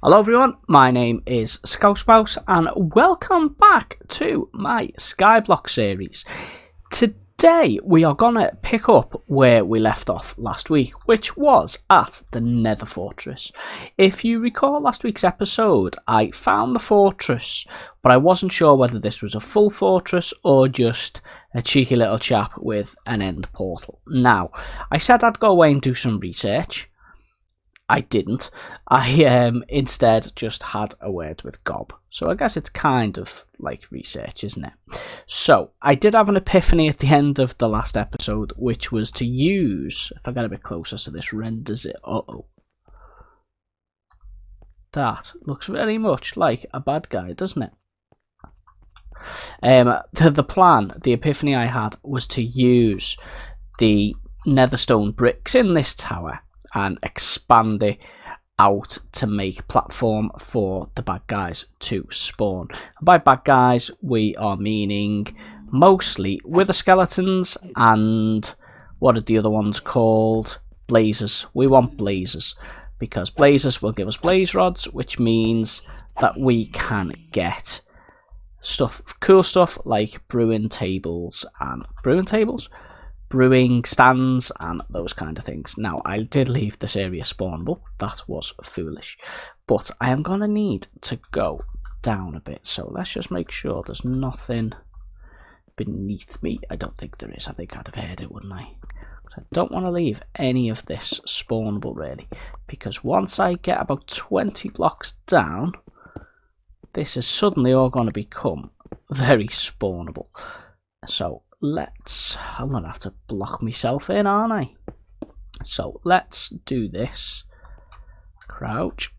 Hello everyone, my name is Scousebouse and welcome back to my Skyblock series. Today we are going to pick up where we left off last week, which was at the Nether Fortress. If you recall last week's episode, I found the fortress, but I wasn't sure whether this was a full fortress or just a cheeky little chap with an end portal. Now, I said I'd go away and do some research. I didn't. I instead just had a word with Gob. So I guess it's kind of like research, isn't it? So I did have an epiphany at the end of the last episode, which was to use, if I get a bit closer so this renders it, that looks very much like a bad guy, doesn't it? The plan, the epiphany I had, was to use the netherstone bricks in this tower and expand it out to make platform for the bad guys to spawn. By bad guys, we are meaning mostly wither skeletons and what are the other ones called? Blazers. We want blazers because blazers will give us blaze rods, which means that we can get cool stuff like brewing stands and those kind of things. Now, I did leave this area spawnable. That was foolish. But I am going to need to go down a bit. So let's just make sure there's nothing beneath me. I don't think there is. I think I'd have heard it, wouldn't I? So I don't want to leave any of this spawnable, really. Because once I get about 20 blocks down, this is suddenly all going to become very spawnable. So I'm going to have to block myself in, aren't I? So let's do this. Crouch.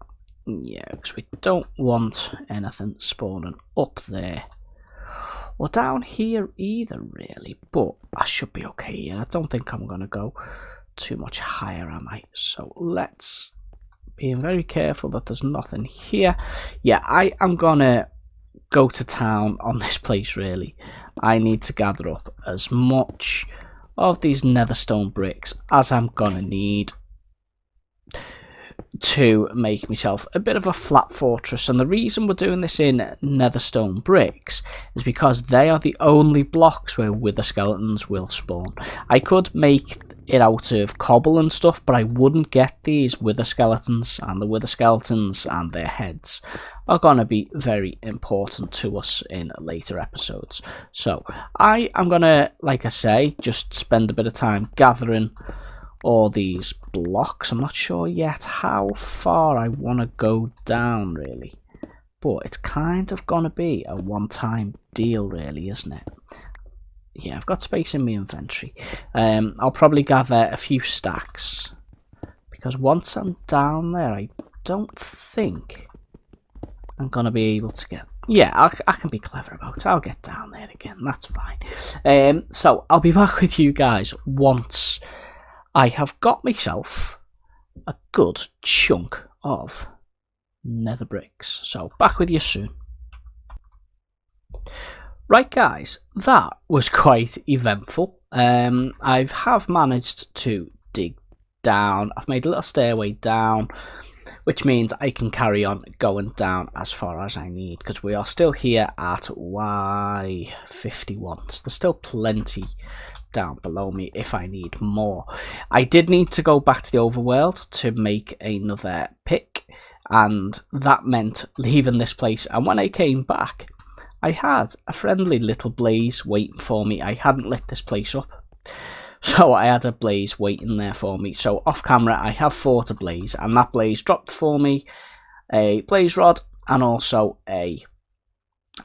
Yeah, because we don't want anything spawning up there. Or down here either, really. But I should be okay here. I don't think I'm going to go too much higher, am I? So let's be very careful that there's nothing here. Yeah, I am going to go to town on this place, really. I need to gather up as much of these netherstone bricks as I'm gonna need to make myself a bit of a flat fortress. And the reason we're doing this in netherstone bricks is because they are the only blocks where wither skeletons will spawn. I could make it out of cobble and stuff, but I wouldn't get these wither skeletons, and the wither skeletons and their heads are going to be very important to us in later episodes. So I am going to, like I say, just spend a bit of time gathering all these blocks. I'm not sure yet how far I want to go down, really, but it's kind of going to be a one-time deal, really, isn't it? Yeah, I've got space in my inventory. I'll probably gather a few stacks because once I'm down there, I don't think I'm going to be able to get... Yeah, I can be clever about it. I'll get down there again. That's fine. So I'll be back with you guys once I have got myself a good chunk of nether bricks. So back with you soon. Right, guys, that was quite eventful. I have managed to dig down. I've made a little stairway down, which means I can carry on going down as far as I need, because we are still here at Y51. So there's still plenty down below me if I need more. I did need to go back to the overworld to make another pick, and that meant leaving this place. And when I came back, I had a friendly little blaze waiting for me. I hadn't lit this place up, so I had a blaze waiting there for me. So off camera, I have fought a blaze, and that blaze dropped for me a blaze rod and also a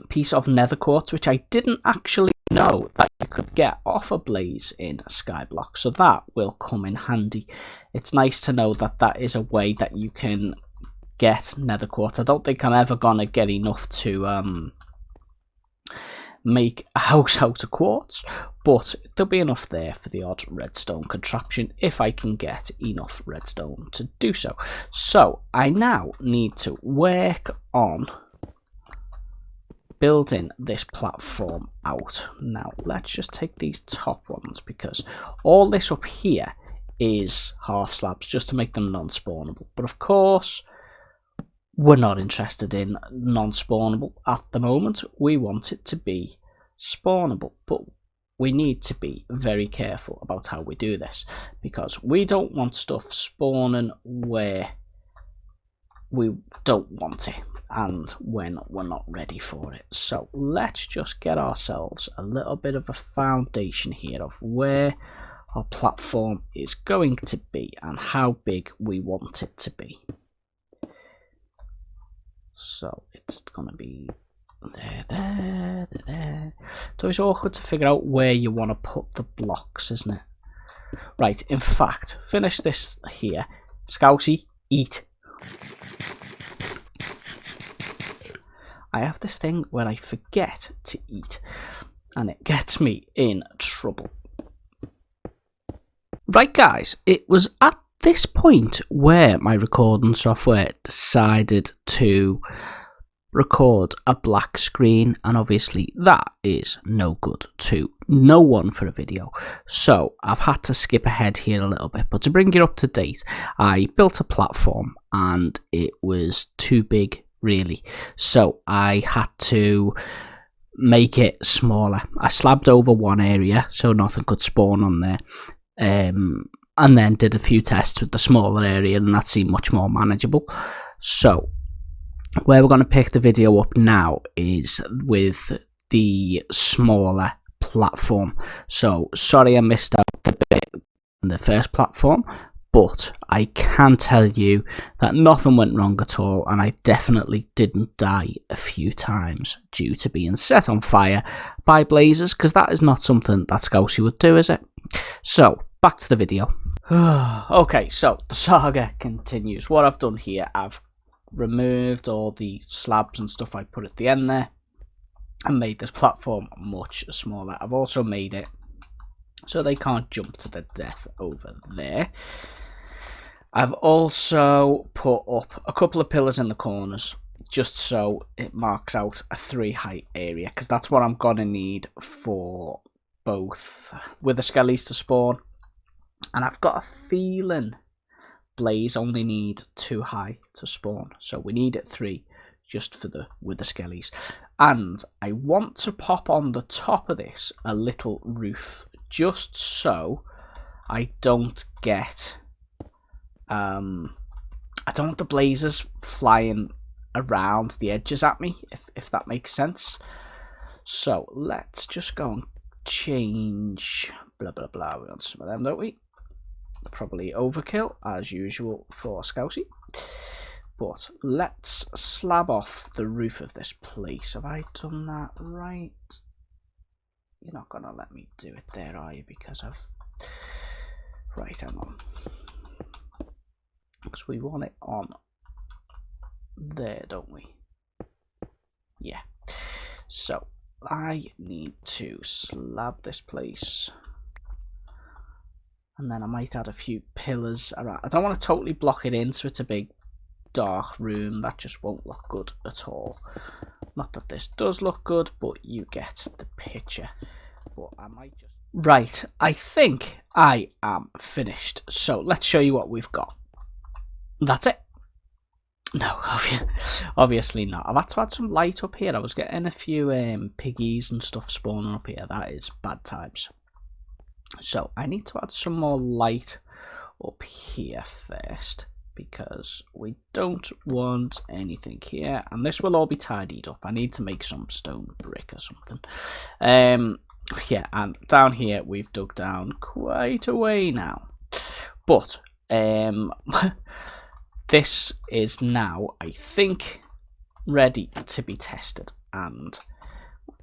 piece of nether quartz, which I didn't actually know that you could get off a blaze in Skyblock. So that will come in handy. It's nice to know that that is a way that you can get nether quartz. I don't think I'm ever gonna get enough to make a house out of quartz, but there'll be enough there for the odd redstone contraption if I can get enough redstone to do so. So I now need to work on building this platform out. Now let's just take these top ones, because all this up here is half slabs just to make them non-spawnable, but of course we're not interested in non-spawnable at the moment. We want it to be spawnable, but we need to be very careful about how we do this, because we don't want stuff spawning where we don't want it and when we're not ready for it. So let's just get ourselves a little bit of a foundation here of where our platform is going to be and how big we want it to be. So it's going to be there. So it's awkward to figure out where you want to put the blocks, isn't it? Right, in fact, finish this here. Scousy, eat. I have this thing where I forget to eat, and it gets me in trouble. Right, guys, it was at this point where my recording software decided to record a black screen, and obviously that is no good to no one for a video, so I've had to skip ahead here a little bit. But to bring you up to date, I built a platform and it was too big, really, so I had to make it smaller. I slabbed over one area so nothing could spawn on there, and then did a few tests with the smaller area, and that seemed much more manageable. So where we're going to pick the video up now is with the smaller platform. So sorry I missed out the bit in the first platform, but I can tell you that nothing went wrong at all, and I definitely didn't die a few times due to being set on fire by blazes, because that is not something that Scousy would do, is it? So back to the video. Okay, so the saga continues. What I've done here, I've removed all the slabs and stuff I put at the end there and made this platform much smaller. I've also made it so they can't jump to their death over there. I've also put up a couple of pillars in the corners just so it marks out a 3 height area, because that's what I'm gonna need for both wither skellies to spawn, and I've got a feeling blaze only need 2 high to spawn, so we need it 3 just for the wither skellies. And I want to pop on the top of this a little roof, just so I don't get I don't want the blazes flying around the edges at me, if that makes sense. So let's just go and change blah blah blah. We want some of them, don't we? Probably overkill as usual for Scousy, but let's slab off the roof of this place. Have I done that right? You're not gonna let me do it there, are you? Because I've right, hang on, because we want it on there, don't we? Yeah, so I need to slab this place, and then I might add a few pillars around. I don't want to totally block it in so it's a big dark room. That just won't look good at all. Not that this does look good, but you get the picture. But I might just... Right, I think I am finished. So let's show you what we've got. That's it. No, obviously not. I've had to add some light up here. I was getting a few piggies and stuff spawning up here. That is bad times. So I need to add some more light up here first, because we don't want anything here, and this will all be tidied up. I need to make some stone brick or something. Yeah, and down here we've dug down quite a way now, but this is now, I think, ready to be tested, and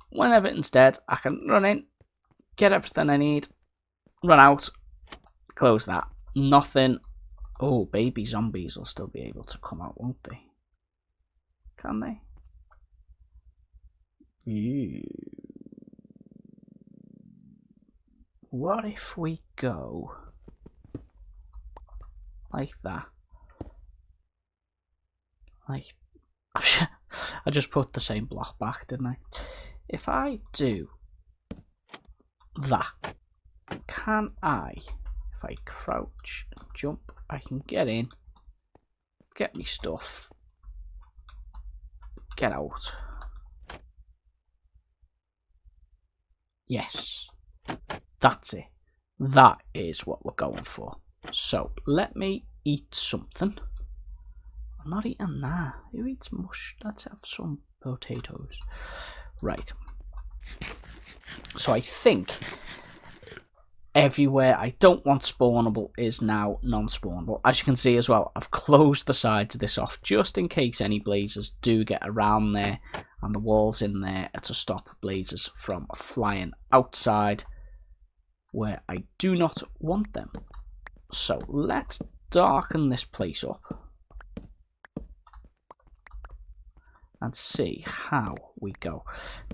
when everything's dead I can run in, get everything I need, run out, close that. Nothing. Oh, baby zombies will still be able to come out, won't they? Can they? Ew. What if we go like that? Like, I just put the same block back, didn't I? If I do that, can I, if I crouch and jump, I can get in, get me stuff, Get out. Yes. That's it. That is what we're going for. So, let me eat something. I'm not eating that. Who eats mush? Let's have some potatoes. Right. So I think everywhere I don't want spawnable is now non-spawnable. As you can see as well, I've closed the sides of this off just in case any blazers do get around there, and the walls in there are to stop blazers from flying outside where I do not want them. So let's darken this place up and see how we go.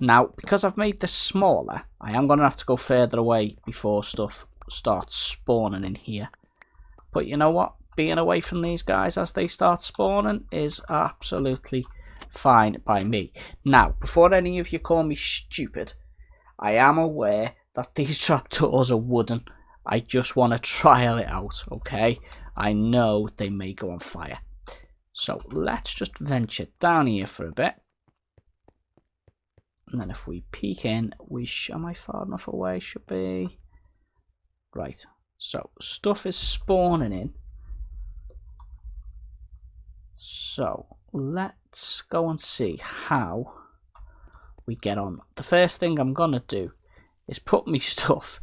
Now, because I've made this smaller, I am going to have to go further away before stuff starts spawning in here. But you know what? Being away from these guys as they start spawning is absolutely fine by me. Now, before any of you call me stupid, I am aware that these trapdoors are wooden. I just want to trial it out, okay? I know they may go on fire. So let's just venture down here for a bit. And then if we peek in, am I far enough away? Should be. Right, so stuff is spawning in. So let's go and see how we get on. The first thing I'm going to do is put my stuff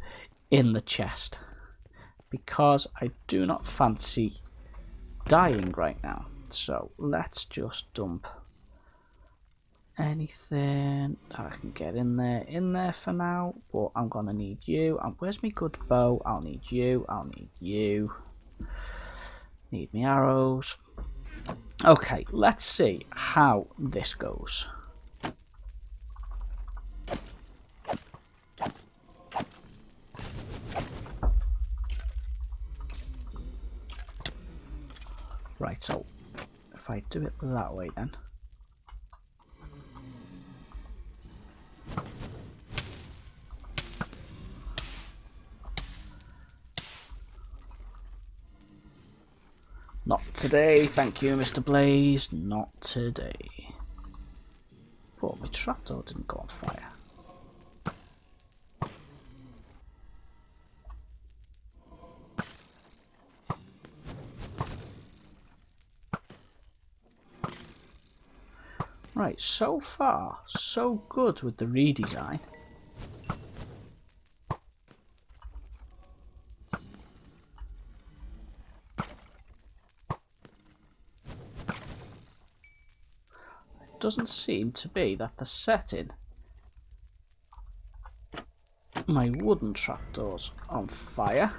in the chest, because I do not fancy dying right now. So let's just dump anything that I can get in there for now. But I'm gonna need you. Where's my good bow? I'll need you. I'll need you. Need me arrows. Okay, let's see how this goes. Right, so if I do it that way then. Not today, thank you, Mr. Blaze. Not today. But my trapdoor didn't go on fire. Right, so far, so good with the redesign. It doesn't seem to be that the setting my wooden trapdoors on fire.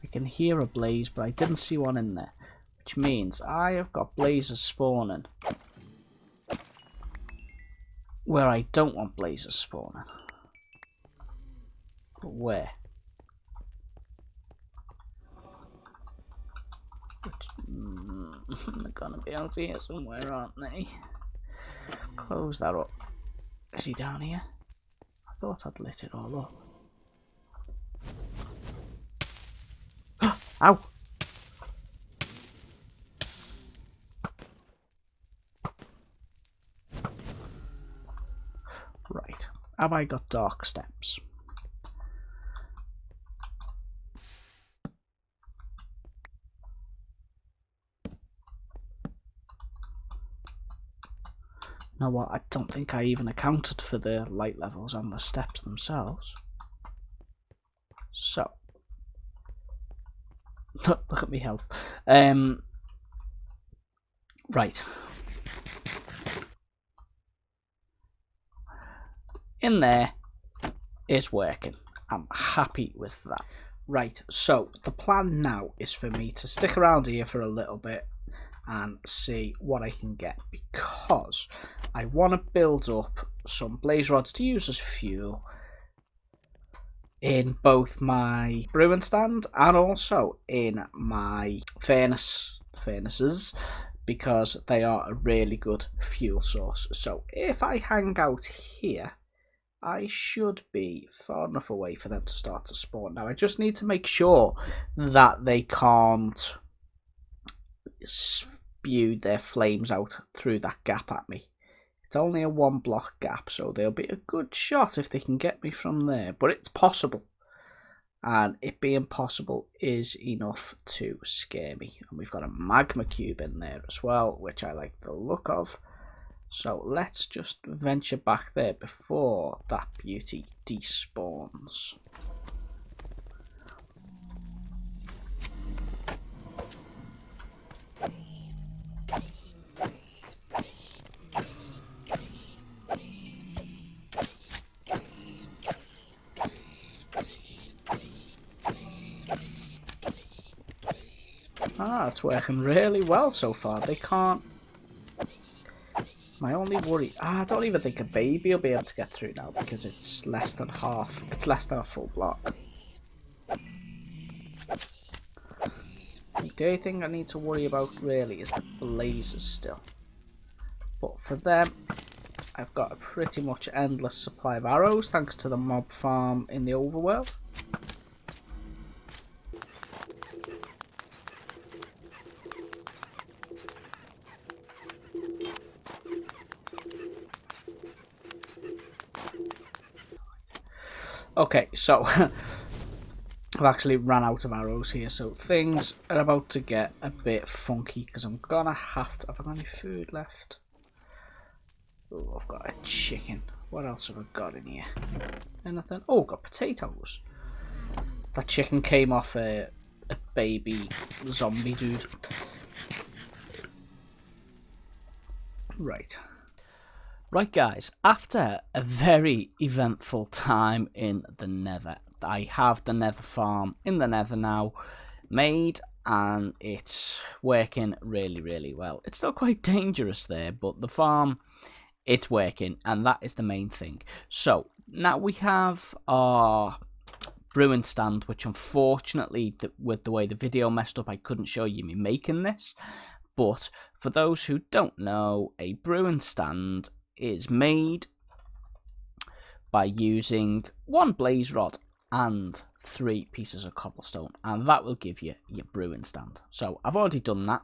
I can hear a blaze, but I didn't see one in there, which means I have got blazes spawning where I don't want blazes spawning. But where? They're gonna be out here somewhere, aren't they? Close that up. Is he down here? I thought I'd lit it all up. Ow! Right. Have I got dark steps? You know what? I don't think I even accounted for the light levels on the steps themselves. So. Look at me health. Right. In there is working. I'm happy with that. Right, so the plan now is for me to stick around here for a little bit and see what I can get, because I want to build up some blaze rods to use as fuel in both my brewing stand and also in my furnaces, because they are a really good fuel source. So if I hang out here I should be far enough away for them to start to spawn. Now, I just need to make sure that they can't spew their flames out through that gap at me. It's only a 1 block gap, so they'll be a good shot if they can get me from there. But it's possible. And it being possible is enough to scare me. And we've got a magma cube in there as well, which I like the look of. So let's just venture back there before that beauty despawns. Ah, it's working really well so far. They can't... My only worry... I don't even think a baby will be able to get through now because it's less than half. It's less than a full block. The only thing I need to worry about really is the blazes still. But for them, I've got a pretty much endless supply of arrows thanks to the mob farm in the overworld. Okay, so I've actually ran out of arrows here, so things are about to get a bit funky because I'm gonna have to... Have I got any food left? Oh, I've got a chicken. What else have I got in here? Anything? Oh, I've got potatoes. That chicken came off a baby zombie dude. Right. Right, guys, after a very eventful time in the Nether, I have the Nether farm in the Nether now made, and it's working really, really well. It's still quite dangerous there, but the farm, it's working, and that is the main thing. So, now we have our brewing stand, which unfortunately, with the way the video messed up, I couldn't show you me making this. But for those who don't know, a brewing stand is made by using 1 blaze rod and 3 pieces of cobblestone, and that will give you your brewing stand. So I've already done that,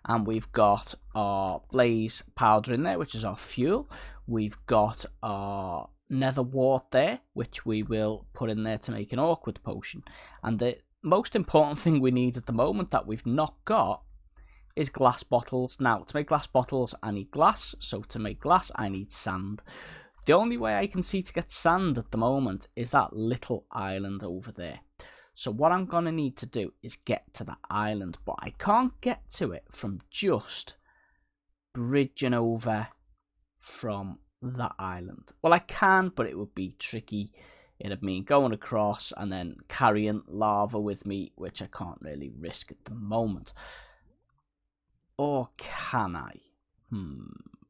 and we've got our blaze powder in there, which is our fuel. We've got our nether wart there, which we will put in there to make an awkward potion. And the most important thing we need at the moment that we've not got is glass bottles. Now, to make glass bottles, I need glass. So to make glass, I need sand. The only way I can see to get sand at the moment is that little island over there. So what I'm going to need to do is get to that island, but I can't get to it from just bridging over from that island. Well, I can, but it would be tricky. It'd mean going across and then carrying lava with me, which I can't really risk at the moment. Or can I?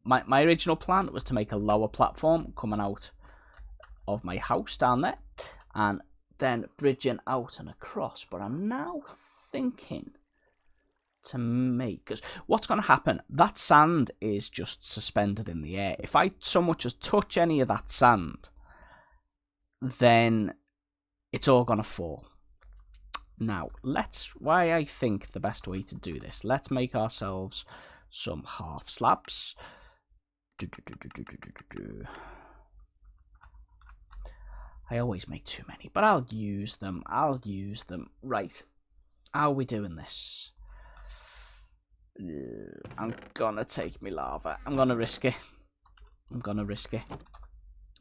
My original plan was to make a lower platform coming out of my house down there and then bridging out and across. But I'm now thinking to make... Because what's going to happen? That sand is just suspended in the air. If I so much as touch any of that sand, then it's all going to fall. Now, why I think the best way to do this, let's make ourselves some half slabs. I always make too many, but I'll use them. Right, how are we doing this? I'm gonna take me lava. I'm gonna risk it.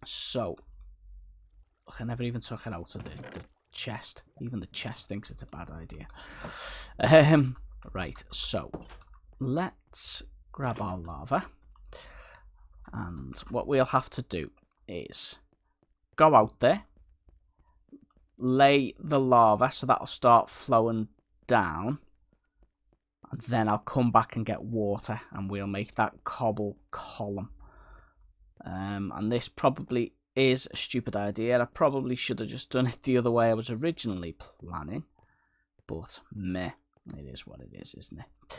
So, I never even took it out of the chest. Even the chest thinks it's a bad idea. Right, so let's grab our lava, and what we'll have to do is go out there, lay the lava so that'll start flowing down, and then I'll come back and get water and we'll make that cobble column. And this probably is a stupid idea. I probably should have just done it the other way I was originally planning, but meh, it is what it is, isn't it?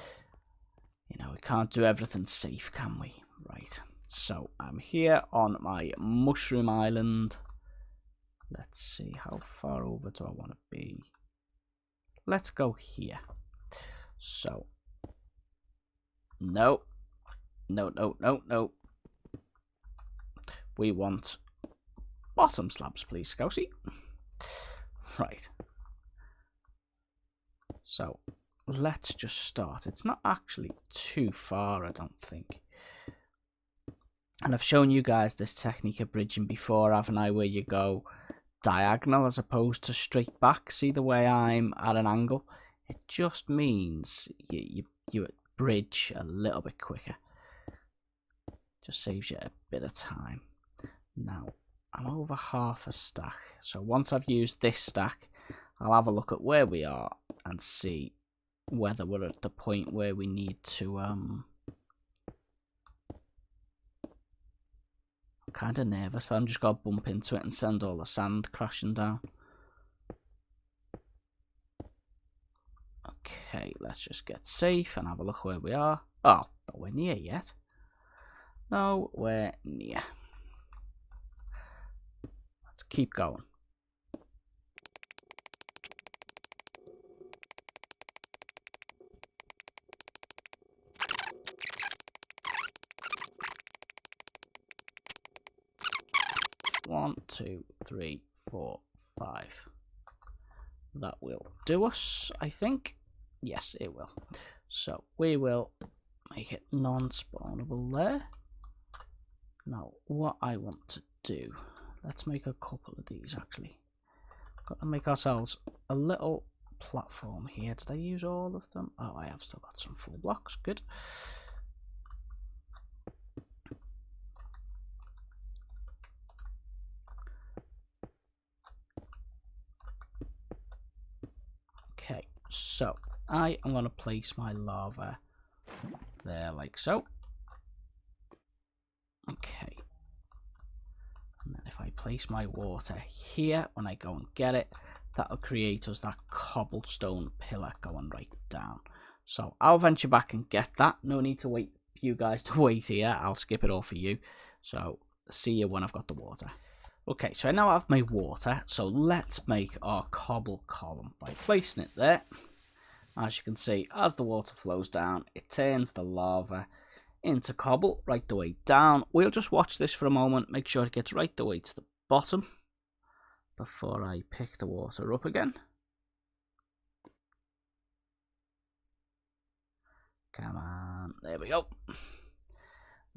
You know, we can't do everything safe, can we? Right, so I'm here on my mushroom island. Let's see, how far over do I want to be? Let's go here. So, no. We want bottom slabs, please, Scousy. Right. So, let's just start. It's not actually too far, I don't think. And I've shown you guys this technique of bridging before, haven't I, where you go diagonal as opposed to straight back. See the way I'm at an angle? It just means you bridge a little bit quicker. Just saves you a bit of time. Now, I'm over half a stack. So once I've used this stack, I'll have a look at where we are and see whether we're at the point where we need to I'm kind of nervous. I'm just going to bump into it and send all the sand crashing down. Okay, let's just get safe and have a look where we are. Oh, nowhere near yet. Nowhere near. Let's keep going. One, two, three, 4, 5. That will do us, I think. Yes, it will. So we will make it non-spawnable there. Now, what I want to do, let's make a couple of these actually. Got to make ourselves a little platform here. Did I use all of them? Oh, I have still got some full blocks. Good. Okay, so I am going to place my lava there like so. Okay. And then if I place my water here, when I go and get it, that'll create us that cobblestone pillar going right down. So I'll venture back and get that. No need to wait for you guys to wait here. I'll skip it all for you. So see you when I've got the water. Okay, so I now have my water. So let's make our cobble column by placing it there. As you can see, as the water flows down, it turns the lava into cobble right the way down. We'll just watch this for a moment, make sure it gets right the way to the bottom before I pick the water up again. Come on, there we go.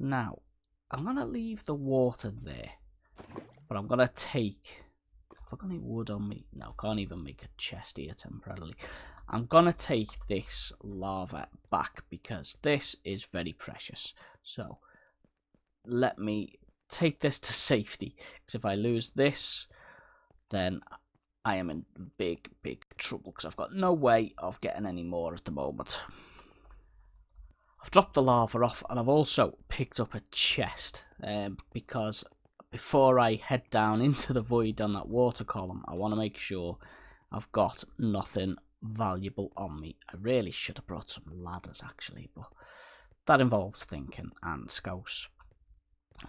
Now, I'm going to leave the water there, but I'm going to take, have I got any wood on me? No, can't even make a chest here temporarily. I'm going to take this lava back because this is very precious. So let me take this to safety, because if I lose this, then I am in big trouble, because I've got no way of getting any more at the moment. I've dropped the lava off, and I've also picked up a chest, because before I head down into the void on that water column, I want to make sure I've got nothing valuable on me. I really should have brought some ladders actually, but that involves thinking, and Scouse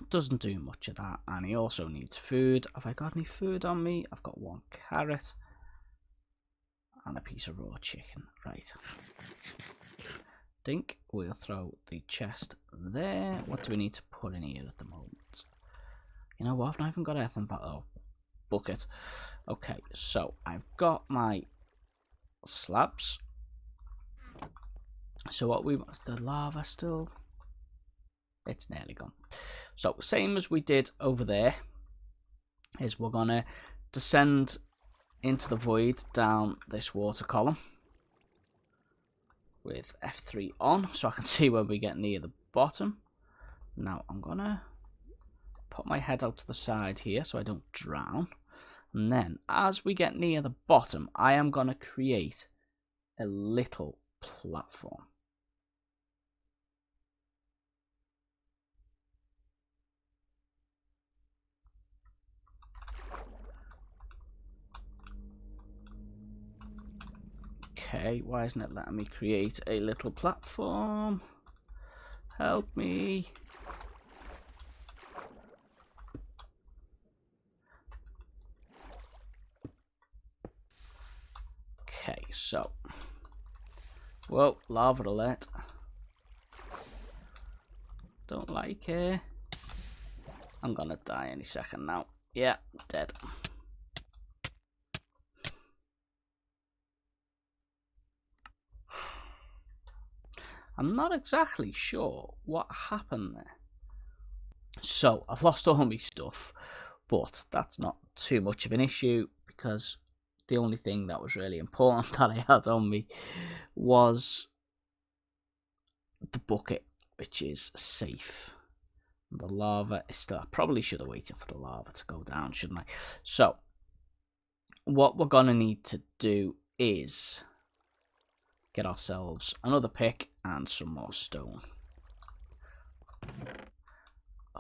doesn't do much of that, and he also needs food. Have I got any food on me? I've got 1 carrot and a piece of raw chicken. Right. Dink, we'll throw the chest there. What do we need to put in here at the moment? You know what, I've not even got anything but, oh, bucket. Okay, so I've got my slabs. So what we want, the lava still, it's nearly gone. So same as we did over there, is we're gonna descend into the void down this water column with F3 on, so I can see when we get near the bottom. Now I'm gonna put my head out to the side here so I don't drown, and then as we get near the bottom, I am gonna create a little platform. Okay, why isn't it letting me create a little platform? Help me. Okay, so. Whoa, lava alert. Don't like it. I'm gonna die any second now. Yeah, dead. I'm not exactly sure what happened there. So, I've lost all my stuff, but that's not too much of an issue because the only thing that was really important that I had on me was the bucket, which is safe. The lava is still... I probably should have waited for the lava to go down, shouldn't I? So, what we're going to need to do is get ourselves another pick and some more stone.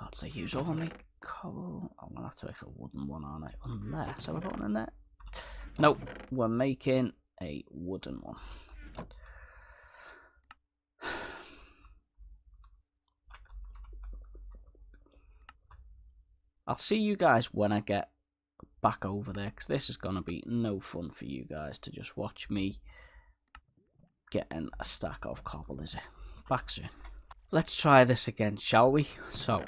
Let's use all my cobble. I'm going to have to make a wooden one, aren't I? Unless... Have I got one in there? Nope. We're making a wooden one. I'll see you guys when I get back over there, because this is going to be no fun for you guys to just watch me getting a stack of cobble, is it? Back soon. Let's try this again, shall we? So,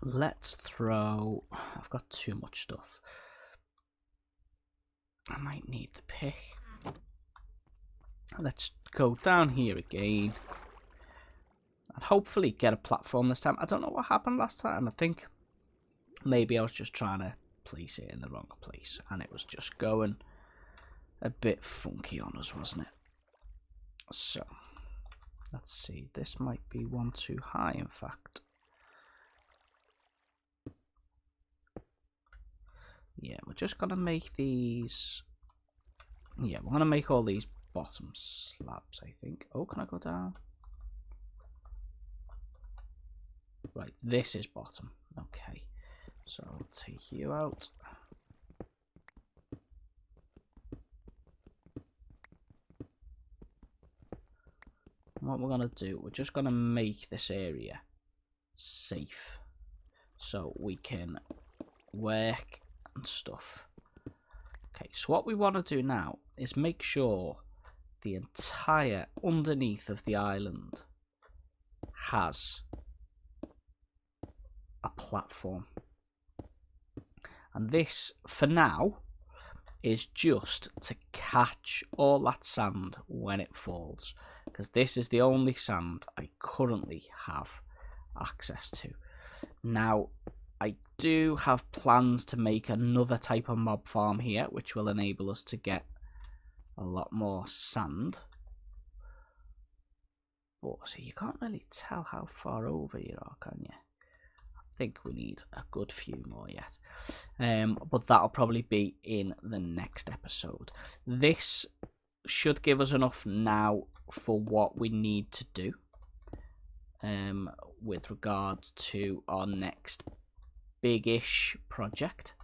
let's throw... I've got too much stuff. I might need the pick. Let's go down here again. And hopefully get a platform this time. I don't know what happened last time. I think maybe I was just trying to place it in the wrong place. And it was just going a bit funky on us, wasn't it? So, let's see. This might be one too high, in fact. Yeah, we're just going to make these... Yeah, we're going to make all these bottom slabs, I think. Oh, can I go down? Right, this is bottom. Okay, so I'll take you out. What we're going to do, we're just going to make this area safe so we can work and stuff. Okay, so what we want to do now is make sure the entire underneath of the island has a platform. And this, for now, is just to catch all that sand when it falls, because this is the only sand I currently have access to. Now, I do have plans to make another type of mob farm here, which will enable us to get a lot more sand. But see, you can't really tell how far over you are, can you? I think we need a good few more yet. But that'll probably be in the next episode. This should give us enough now for what we need to do with regards to our next big-ish project,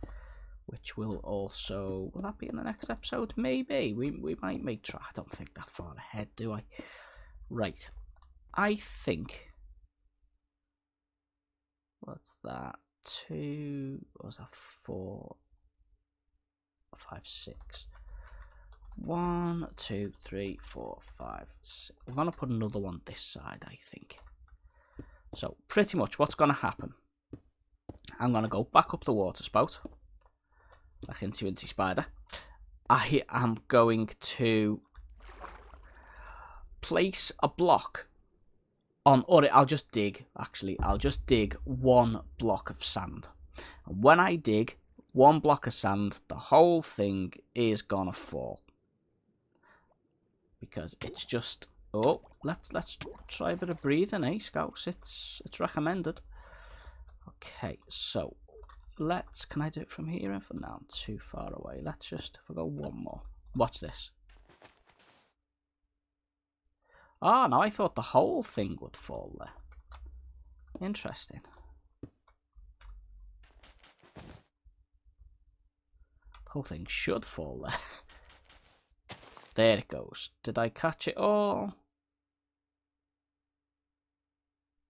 which will also... Will that be in the next episode? Maybe. We might make... I don't think that far ahead, do I? Right. I think... What's that? 2... What was that? 4... 5, 6... 1, 2, 3, 4, 5, 6. We're going to put another one this side, I think. So, pretty much what's going to happen... I'm going to go back up the water spout, like into Incy Spider. I am going to place a block on, or I'll just dig, actually. I'll just dig one block of sand. And when I dig one block of sand, the whole thing is going to fall. Because it's just, oh, let's try a bit of breathing, eh, Scouts? It's recommended. Okay, so let's... Can I do it from here? For now, I'm too far away. Let's just... If I go one more. Watch this. Ah, now I thought the whole thing would fall there. Interesting. The whole thing should fall there. There it goes. Did I catch it all?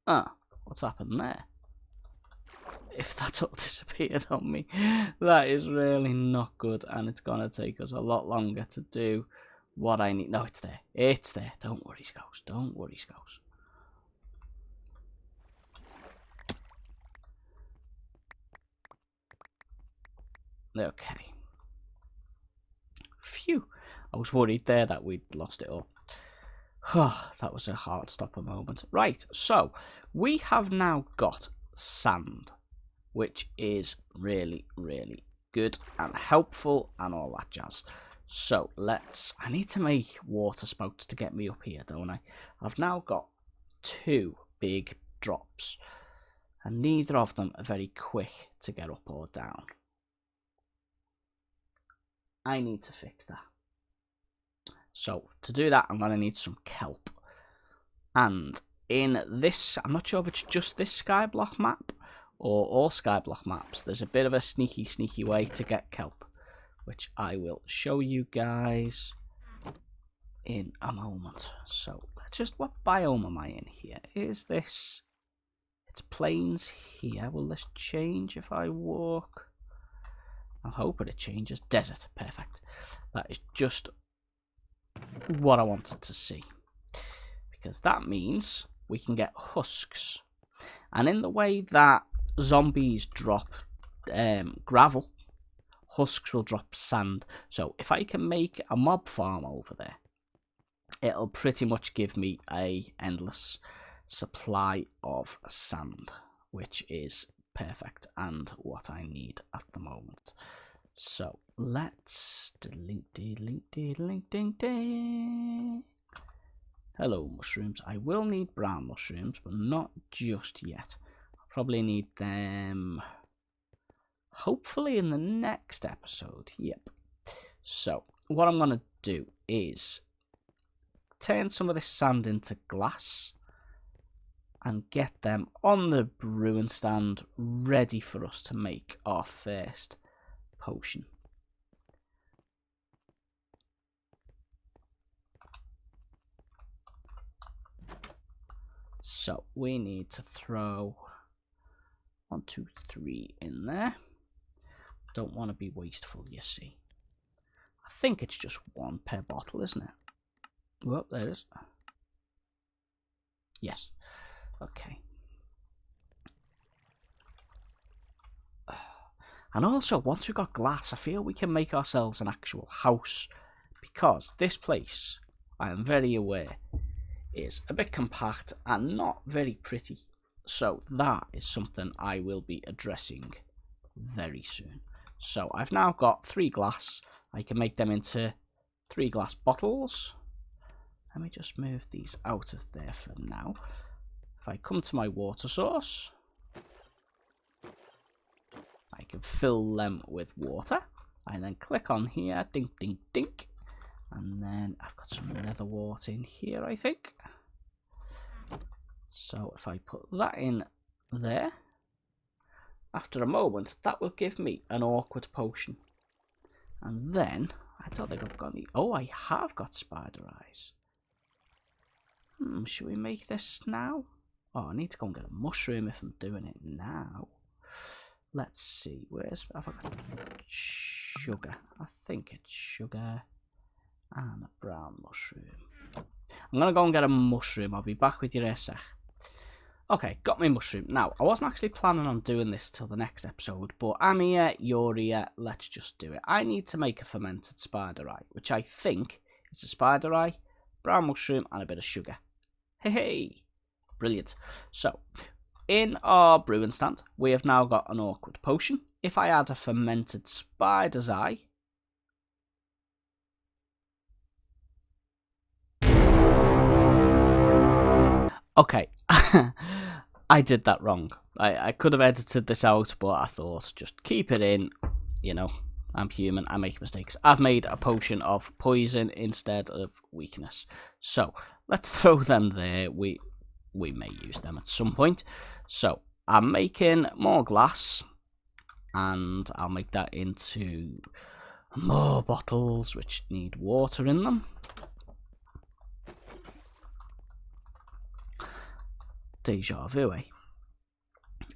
Ah, what's happened there? if that's all disappeared on me. That is really not good, and it's going to take us a lot longer to do what I need. No, it's there. It's there. Don't worry, Scouse. Don't worry, Scouse. Okay. Phew. I was worried there that we'd lost it all. That was a heart stopper moment. Right, so we have now got sand, which is really, really good and helpful and all that jazz. So I need to make water spouts to get me up here, don't I? I've now got 2 big drops, and neither of them are very quick to get up or down. I need to fix that. So to do that, I'm going to need some kelp. And in this, I'm not sure if it's just this Skyblock map or all Skyblock maps, there's a bit of a sneaky way to get kelp, which I will show you guys in a moment. So let's just, what biome am I in here? Is this, it's plains here. Will this change if I walk? I'm hoping it changes. Desert, perfect. That is just what I wanted to see, because that means we can get husks, and in the way that zombies drop gravel, husks will drop sand. So if I can make a mob farm over there, it'll pretty much give me a endless supply of sand, which is perfect and what I need at the moment. So let's hello mushrooms. I will need brown mushrooms, but not just yet. I'll probably need them hopefully in the next episode. Yep. So what I'm gonna do is turn some of this sand into glass and get them on the brewing stand ready for us to make our first potion. So we need to throw 1, 2, 3 in there. Don't want to be wasteful, you see. I think it's just 1 per bottle, isn't it? Well, there it is. Yes. Okay. And also, once we've got glass, I feel we can make ourselves an actual house, because this place, I am very aware, is a bit compact and not very pretty. So that is something I will be addressing very soon. So I've now got 3 glass. I can make them into 3 glass bottles. Let me just move these out of there for now. If I come to my water source, I can fill them with water. I then click on here, dink, dink, dink. And then I've got some nether wart in here, I think. So if I put that in there, after a moment, that will give me an awkward potion. And then, I don't think I've got any... Oh, I have got spider eyes. Should we make this now? Oh, I need to go and get a mushroom if I'm doing it now. Let's see, have I got sugar? I think it's sugar and a brown mushroom. I'm going to go and get a mushroom. I'll be back with you in a sec. Okay, got my mushroom. Now, I wasn't actually planning on doing this till the next episode, but I'm here, you're here, let's just do it. I need to make a fermented spider eye, which I think is a spider eye, brown mushroom, and a bit of sugar. Hey! Brilliant. So, in our brewing stand, we have now got an awkward potion. If I add a fermented spider's eye... Okay, I did that wrong. I could have edited this out, but I thought just keep it in. You know, I'm human, I make mistakes. I've made a potion of poison instead of weakness. So, let's throw them there. We may use them at some point. So, I'm making more glass, and I'll make that into more bottles which need water in them. Deja vu, eh?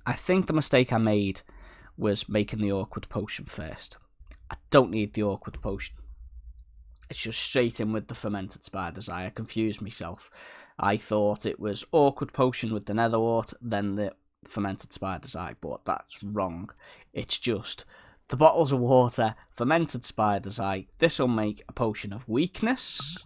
I think the mistake I made was making the awkward potion first. I don't need the awkward potion. It's just straight in with the fermented spider's eye. I confused myself. I thought it was awkward potion with the nether wart, then the fermented spider's eye, but that's wrong. It's just the bottles of water, fermented spider's eye. This will make a potion of weakness.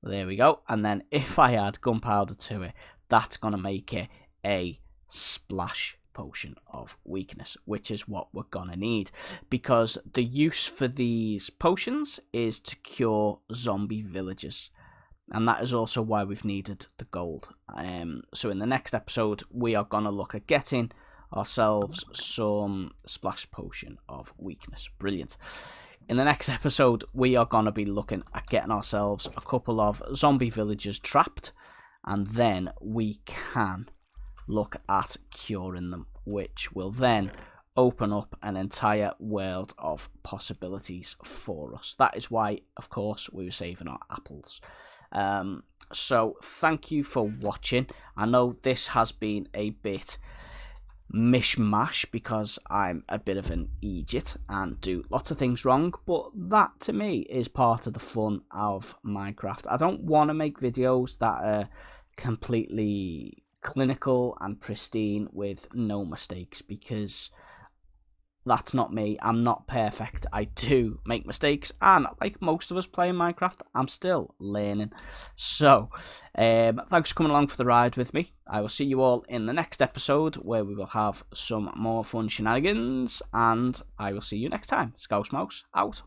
There we go. And then if I add gunpowder to it, that's going to make it a splash potion of weakness, which is what we're gonna need, because the use for these potions is to cure zombie villagers, and that is also why we've needed the gold. So in the next episode we are gonna look at getting ourselves some splash potion of weakness. Brilliant. In the next episode we are gonna be looking at getting ourselves a couple of zombie villagers trapped, and then we can look at curing them, which will then open up an entire world of possibilities for us. That is why, of course, we were saving our apples. So thank you for watching. I know this has been a bit mishmash because I'm a bit of an idiot and do lots of things wrong, but that to me is part of the fun of Minecraft. I don't want to make videos that are completely clinical and pristine with no mistakes, because that's not me. I'm not perfect. I do make mistakes, and like most of us playing Minecraft, I'm still learning. So thanks for coming along for the ride with me. I will see you all in the next episode, where we will have some more fun shenanigans, and I will see you next time. Scouse Mouse out.